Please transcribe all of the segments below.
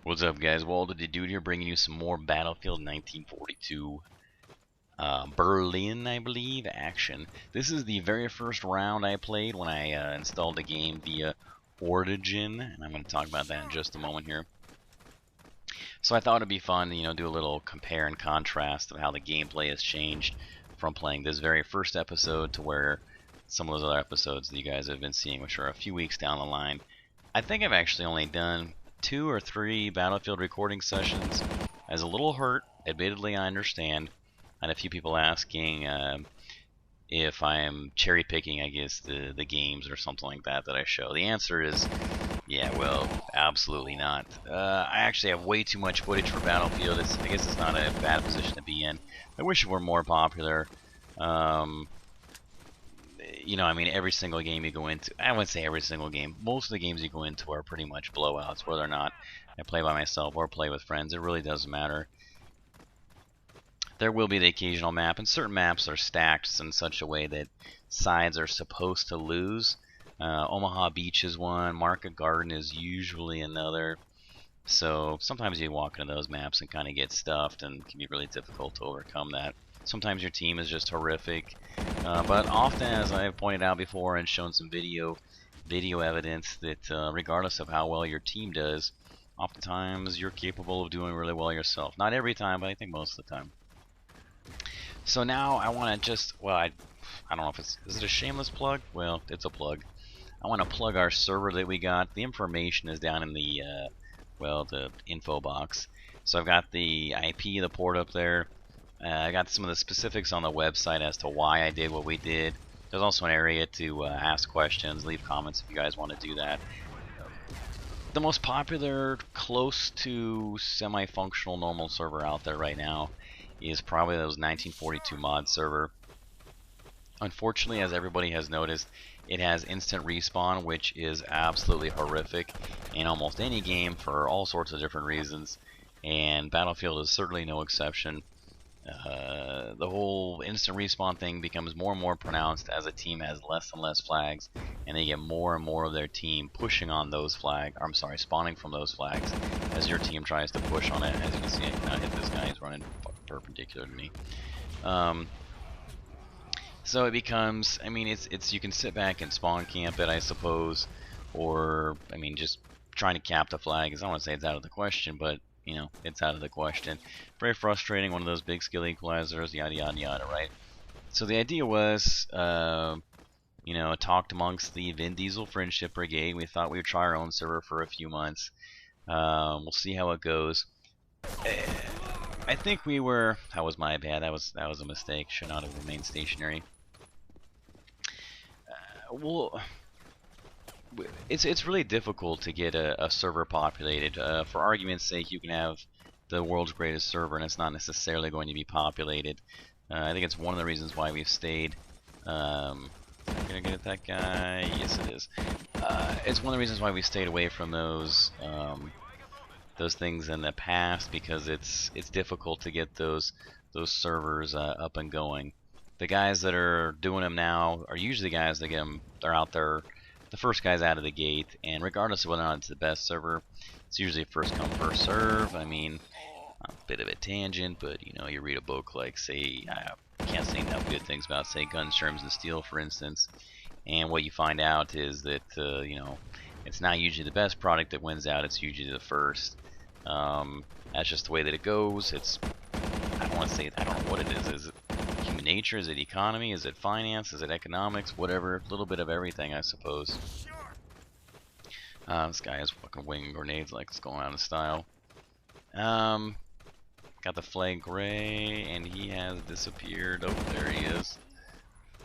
What's up, guys? Waldodude here, bringing you some more Battlefield 1942 Berlin, I believe, action. This is the very first round I played when I installed the game via Origin, and I'm going to talk about that in just a moment here. So I thought it'd be fun, do a little compare and contrast of how the gameplay has changed from playing this very first episode to where some of those other episodes that you guys have been seeing, which are a few weeks down the line. I think I've actually only done 2 or 3 Battlefield recording sessions. I was a little hurt, admittedly, I understand. I had a few people asking if I am cherry picking, I guess, the games or something like that I show. The answer is, yeah, well, absolutely not. I actually have way too much footage for Battlefield. I guess it's not a bad position to be in. I wish it were more popular. I mean, every single game you go into, I wouldn't say every single game, most of the games you go into are pretty much blowouts, whether or not I play by myself or play with friends. It really doesn't matter. There will be the occasional map, and certain maps are stacked in such a way that sides are supposed to lose. Omaha Beach is one, Market Garden is usually another. So sometimes you walk into those maps and kind of get stuffed, and it can be really difficult to overcome that. Sometimes your team is just horrific, but often, as I've pointed out before and shown some video evidence, that regardless of how well your team does, oftentimes you're capable of doing really well yourself. Not every time, but I think most of the time. So now I want to just, well, I don't know if is it a shameless plug? Well, it's a plug. I want to plug our server that we got. The information is down in the, the info box. So I've got the IP, the port up there. I got some of the specifics on the website as to why I did what we did. There's also an area to ask questions, leave comments if you guys want to do that. The most popular, close to semi-functional normal server out there right now is probably those 1942 mod server. Unfortunately, as everybody has noticed, it has instant respawn, which is absolutely horrific in almost any game for all sorts of different reasons, and Battlefield is certainly no exception. The whole instant respawn thing becomes more and more pronounced as a team has less and less flags, and they get more and more of their team pushing on those flags. I'm sorry, spawning from those flags as your team tries to push on it. As you can see, I cannot hit this guy; he's running perpendicular to me. So it becomes, I mean, it's you can sit back and spawn camp it, I suppose, or I mean, just trying to cap the flag. I don't want to say it's out of the question, but it's out of the question. Very frustrating, one of those big skill equalizers, yada yada yada, right? So the idea was, talked amongst the Vin Diesel Friendship Brigade. We thought we would try our own server for a few months. We'll see how it goes. I think we were, that was my bad, that was a mistake. Should not have remained stationary. Well, it's really difficult to get a server populated. For argument's sake, you can have the world's greatest server, and it's not necessarily going to be populated. I think it's one of the reasons why we've stayed. Am I gonna get at that guy? Yes, it is. It's one of the reasons why we stayed away from those things in the past, because it's difficult to get those servers up and going. The guys that are doing them now are usually the guys that get them. They're out there. The first guy's out of the gate, and regardless of whether or not it's the best server, it's usually first come first serve. I mean, a bit of a tangent, but you read a book like, say, I can't say enough good things about, say, Guns, Germs, and Steel, for instance, and what you find out is that it's not usually the best product that wins out. It's usually the first. That's just the way that it goes. I don't want to say, I don't know what it is. Is it human nature? Is it economy? Is it finance? Is it economics? Whatever. A little bit of everything, I suppose. This guy is fucking winging grenades like it's going out of style. Got the flag gray, and he has disappeared. Oh, there he is.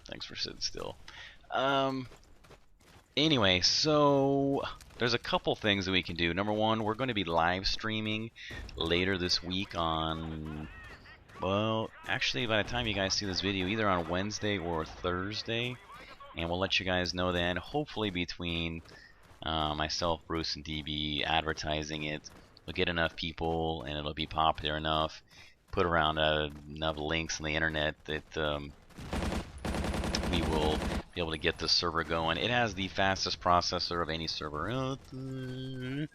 Thanks for sitting still. Anyway, so there's a couple things that we can do. Number one, we're going to be live streaming later this week on, well, actually by the time you guys see this video, either on Wednesday or Thursday, and we'll let you guys know then. Hopefully between myself, Bruce, and DB advertising it, we'll get enough people and it'll be popular enough, put around enough links on the internet that we will be able to get this server going. It has the fastest processor of any server out there.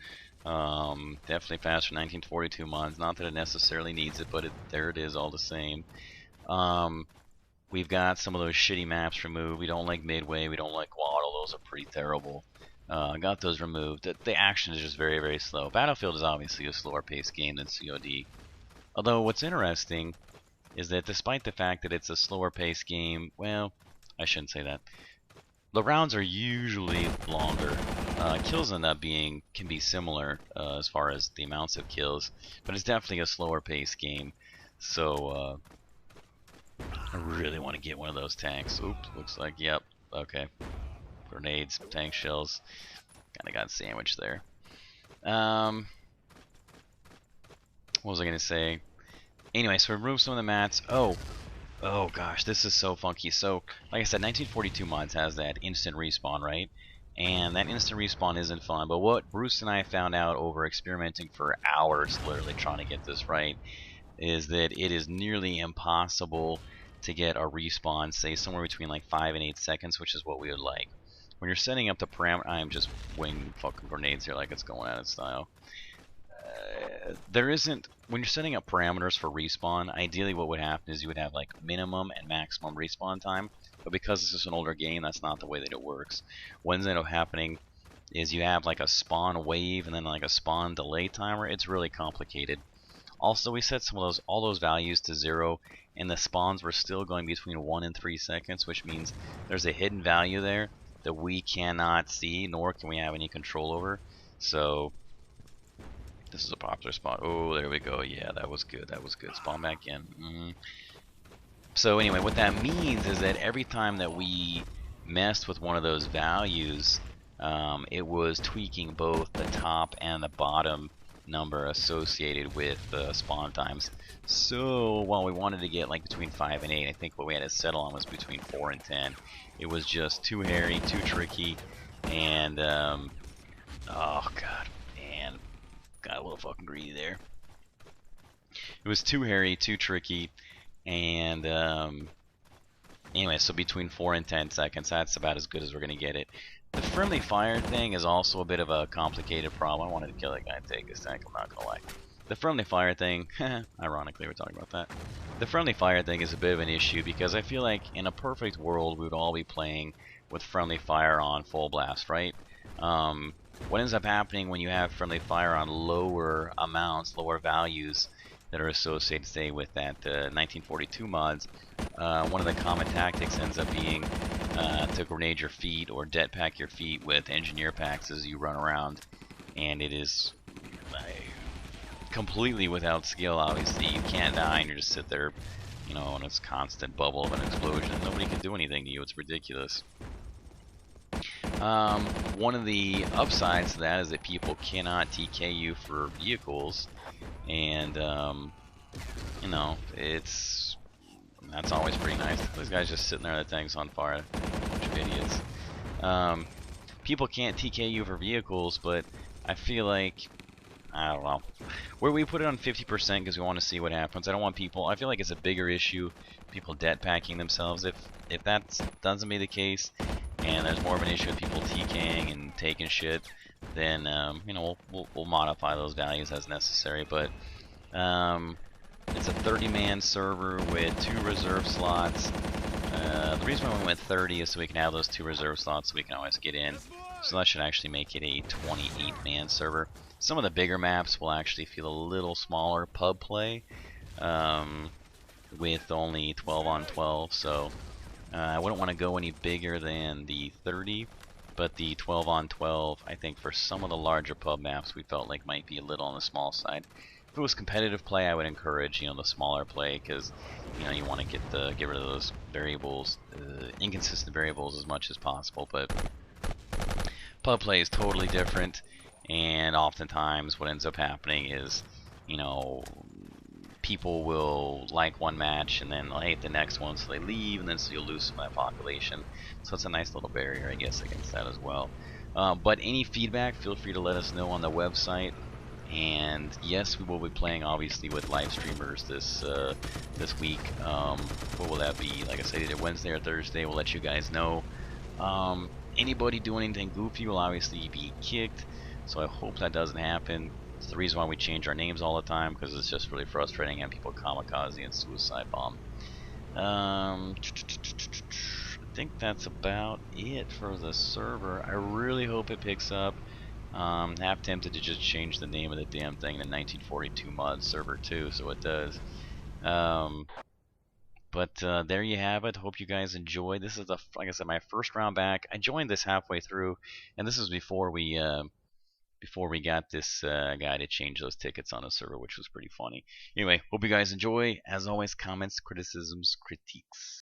Definitely faster 1942 mods. Not that it necessarily needs it, but there it is all the same. We've got some of those shitty maps removed. We don't like Midway. We don't like Waddle. Those are pretty terrible. Got those removed. The action is just very, very slow. Battlefield is obviously a slower paced game than COD. Although what's interesting is that despite the fact that it's a slower paced game, well, I shouldn't say that. The rounds are usually longer. Kills end up can be similar as far as the amounts of kills, but it's definitely a slower paced game. So I really want to get one of those tanks. Oops, looks like, yep, okay. Grenades, tank shells, kinda got sandwiched there. What was I gonna say? Anyway, so remove some of the mats. Oh gosh, this is so funky. So, like I said, 1942 mods has that instant respawn, right? And that instant respawn isn't fun, but what Bruce and I found out over experimenting for hours, literally trying to get this right, is that it is nearly impossible to get a respawn, say somewhere between like 5 and 8 seconds, which is what we would like. When you're setting up the parameter, I am just winging fucking grenades here like it's going out of style. When you're setting up parameters for respawn, ideally what would happen is you would have like minimum and maximum respawn time, but because this is an older game, that's not the way that it works. What ends up happening is you have like a spawn wave and then like a spawn delay timer. It's really complicated. Also, we set all those values to 0, and the spawns were still going between 1 and 3 seconds, which means there's a hidden value there that we cannot see, nor can we have any control over. So this is a popular spot. Oh, there we go. Yeah, that was good. That was good. Spawn back in. So anyway, what that means is that every time that we messed with one of those values, it was tweaking both the top and the bottom number associated with spawn times. So while we wanted to get like between 5 and 8, I think what we had to settle on was between 4 and 10. It was just too hairy, too tricky, and oh god, man, got a little fucking greedy there. It was too hairy, too tricky, and anyway, so between 4 and 10 seconds, that's about as good as we're gonna get it. The friendly fire thing is also a bit of a complicated problem. I wanted to kill that guy and take his tank, I'm not gonna lie. The friendly fire thing, ironically we're talking about that. The friendly fire thing is a bit of an issue because I feel like in a perfect world we would all be playing with friendly fire on full blast, right? What ends up happening when you have friendly fire on lower amounts, lower values that are associated, say, with that 1942 mods, one of the common tactics ends up being to grenade your feet or dead pack your feet with engineer packs as you run around, and it is completely without skill. Obviously, you can't die, and you just sit there, you know, in this constant bubble of an explosion. Nobody can do anything to you. It's ridiculous. One of the upsides to that is that people cannot TK you for vehicles, and you know, that's always pretty nice. Those guys just sitting there, the tank's on fire. Bunch of idiots. People can't TK you for vehicles, but I feel like, I don't know, where we put it on 50% because we want to see what happens. I don't want people, I feel like it's a bigger issue, people dead packing themselves. If that doesn't be the case, and there's more of an issue with people TKing and taking shit, then you know, we'll modify those values as necessary. But it's a 30-man server with 2 reserve slots. The reason why we went 30 is so we can have those 2 reserve slots so we can always get in. So that should actually make it a 28-man server. Some of the bigger maps will actually feel a little smaller pub play with only 12 on 12. So I wouldn't want to go any bigger than the 30, but the 12 on 12, I think for some of the larger pub maps we felt like might be a little on the small side. If it was competitive play, I would encourage, you know, the smaller play, because, you know, you want to get rid of those variables, inconsistent variables as much as possible. But pub play is totally different, and oftentimes what ends up happening is, you know, people will like one match and then they'll hate the next one, so they leave, and then so you'll lose some of that population. So it's a nice little barrier, I guess, against that as well. But any feedback, feel free to let us know on the website. And yes, we will be playing obviously with live streamers this week. What will that be? Like I said, either Wednesday or Thursday. We'll let you guys know. Anybody doing anything goofy will obviously be kicked. So I hope that doesn't happen. It's the reason why we change our names all the time, because it's just really frustrating having people kamikaze and suicide bomb. I think that's about it for the server. I really hope it picks up. Half tempted to just change the name of the damn thing to 1942 mod server too, so it does. Um, but there you have it. Hope you guys enjoyed. This is like I said, my first round back. I joined this halfway through, and this was before we got this guy to change those tickets on the server, which was pretty funny. Anyway, hope you guys enjoy. As always, comments, criticisms, critiques.